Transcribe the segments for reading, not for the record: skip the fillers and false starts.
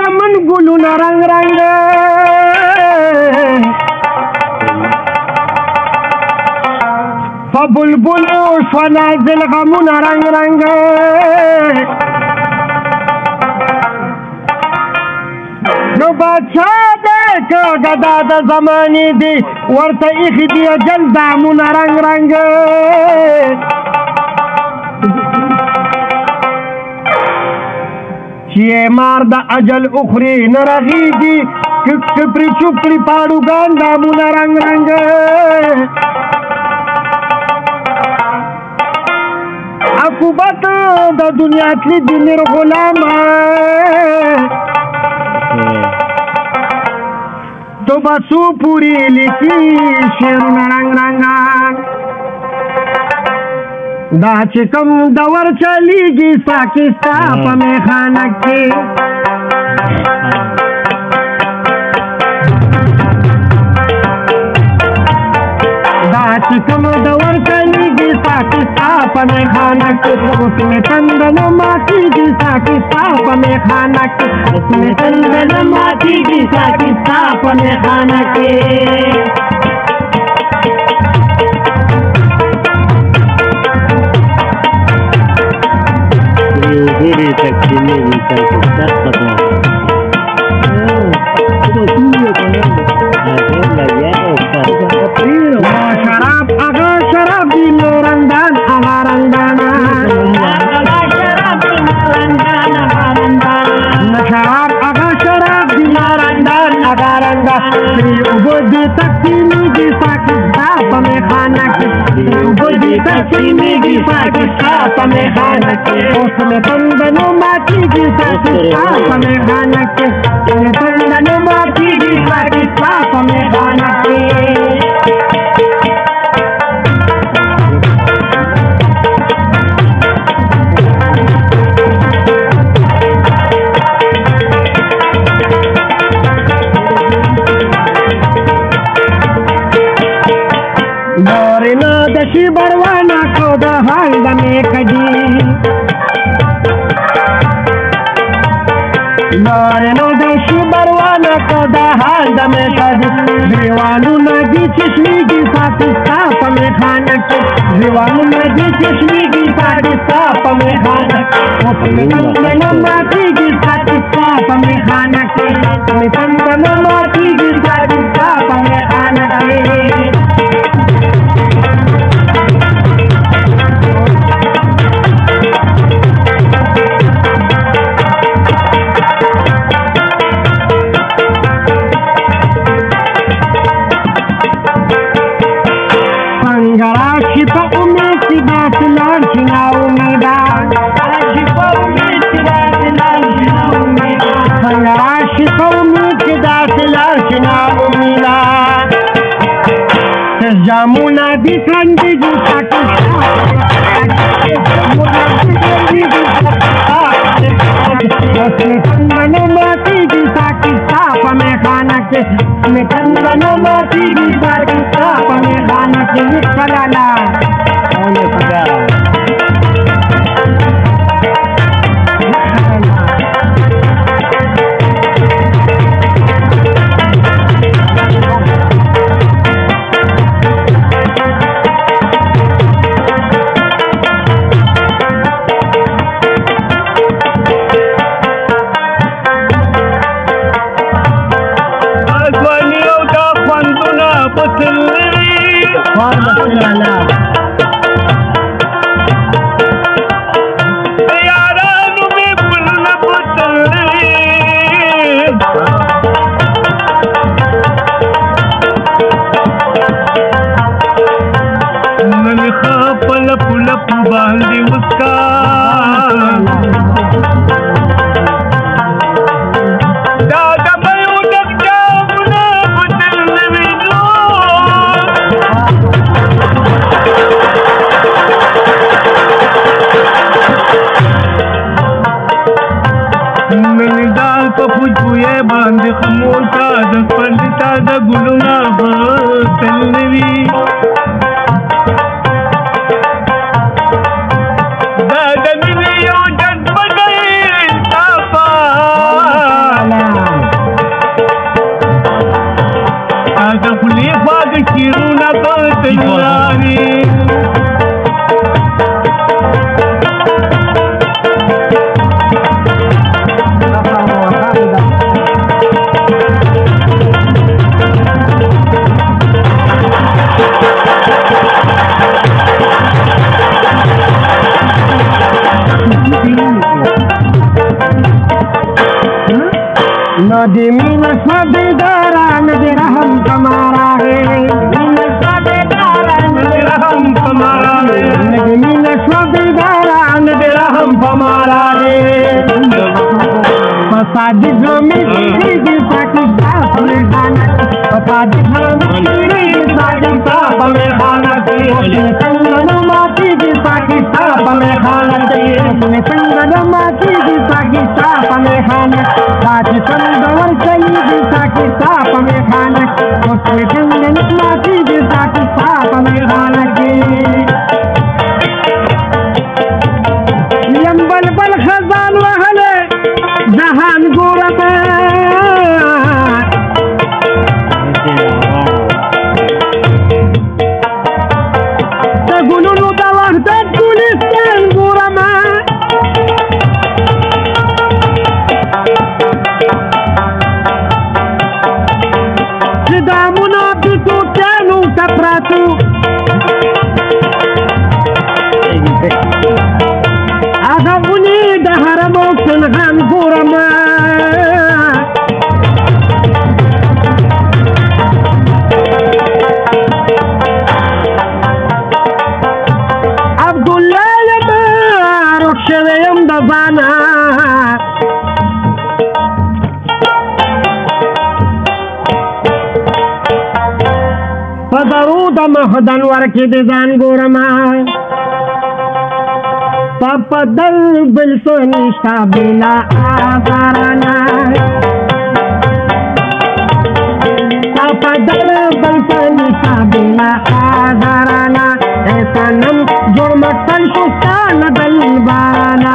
چمن ګلونه رنگ رنگ فبلبلو شو نازل غمونه رنگ رنگ نو بادشاہ دے که گدا د زمانی دی ورته ایخی دی اجل دامونه رنگ رنگ چیه مار د اجل اخری نرغیگی کپری چپری پاڑوگان دامونه رنگ رنگ عقوبت د دنیا تلی دی میر غلام تو بسو پوری لکی شیرون رنگ رنگان دا چکم دور چلیگی ساکستا پا میخانک کی دا چکم دور چلیگی ساکستا پا میخانک اس میں تندن ماتی گی ساکستا پا میخانک اس میں تندن ماتی گی ساکستا پا میخانک Guri takdimi bisa kita pada. Itu sudah kan? Ada lagi apa? Sharab aga sharab di Lorandan aga randana. Sharab di Lorandan aga randana. Sharab aga sharab di Lorandan aga randana. Sri ubodi takdimi bisa kita pamehanak. Ubodi takdimi bisa kita pamehanak. उसमें बंदनो माटी की साकिस्ता में गाना के उसमें बंदनो माटी की साकिस्ता में गाना के नौरिना दशी बरवाना को दहाल दमे कदी نارنو دشی بروانا کو دا حال دمی کدی زیوانو ندی چشمیگی پاکستا پا میخانک زیوانو ندی چشمیگی پاکستا پا میخانک اسمی تندنو ماتی گی پاکستا پا میخانک اسمی تندنو ماتی گی پاکستا پا میخانک Rashi pa umid si basilan sina umida Rashi pa umid si basilan sina umida Rashi pa umid si basilan sina umida Jamuna di kandigi Pakistan Jamuna di kandigi Pakistan Mano mati di Pakistan Pamekhana ke Mano mati di Pakistan Pamekhana ke Kalala Aune pada बांधी उसका दादा भाई उधर जाऊना बदलने में लो मैंने दाल को पूछे बांधे खमोल का दस पंडिता द गुलुना बदलने भी नदी मीन सबेदारा नदी रहम तुम्हारा है मीन सबेदारा नदी रहम तुम्हारा है नदी मीन सबेदारा नदी रहम तुम्हारा है फसाद में तेरी पाकिस्तान में खाना फसाद में पाकिस्तान में खाना चाहिए संगन माटी की पाकिस्तान में खाना चाहिए संगन माटी की पाकिस्तान में खाना साथ संगवर चली की पाकिस्तान में खाना उसमें संगन माटी की पाकिस्तान में खाना चाहिए यंबल बल खजान वहले जहान गोरमा تقولون وحدة كولستان غورما صدامنا بتوتانو تبراتو أغاوني دهرمو سنغان غورما دبانا فدرود مهدن ورکی دیدان گورما پپدل بلسونیشتا بلا آزارانا پپدل بلسونیشتا بلا آزارانا ایسا نم جرمتن شستان دل بارانا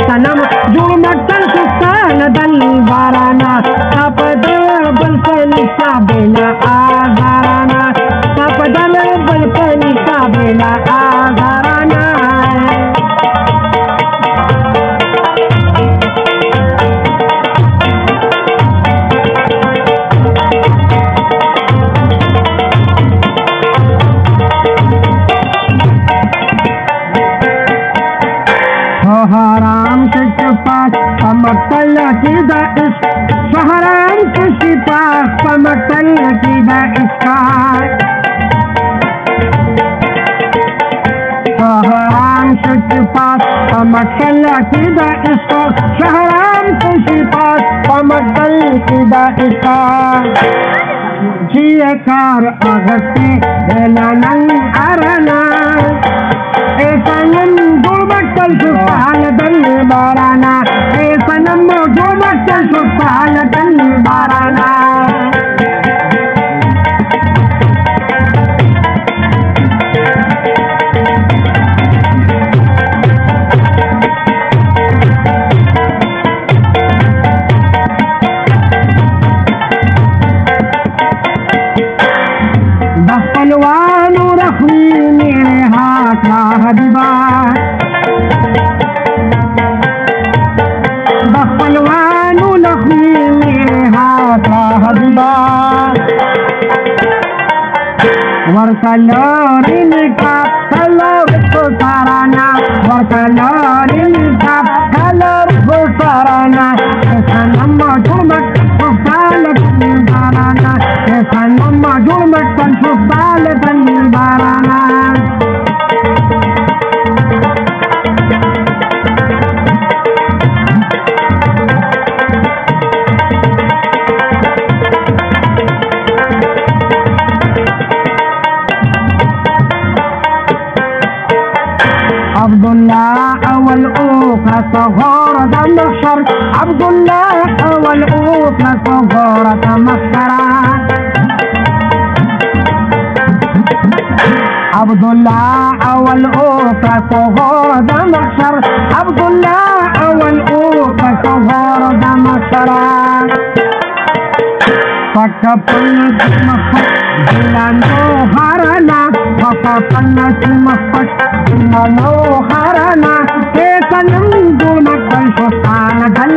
सनम जुड़ मटन सुस्तान दल बाराना सपदल बलपनी साबेला आगाराना सपदल बलपनी साबेला आगाराना हराम के पास पमकल की दाइश हराम के पास पमकल की दाइशका हराम के पास पमकल की दाइशका हराम के पास पमकल की दाइशका जिये कार अगस्ती बेलानंग अरना सनम जुड़बटल सुस्तान दल बाराना सनम जुड़बटल सुस्तान दल बाराना पहलवानू रखी मेरे हाथ हबीबा पहलवानू रखी मेरे हाथ हबीबा वर्कलोरिन का कलर को साराना वर्कलोरिन का कलर को साराना सनम जुड़मट सुस्तान दल बाराना सनम जुड़मट सुस्तान दल बाराना अब्दुल्लाह अवल ओखा सगोर दमशर अब्दुल्लाह अवल ओखा सगोर दमशरा अब्दुल्लाह अवल ओखा सगोर दमशर अब्दुल्लाह अवल ओखा सगोर दमशरा पटपन दिलानो हरना पटपन दिलानो हरना सनम जुड़मटल सुस्तान दल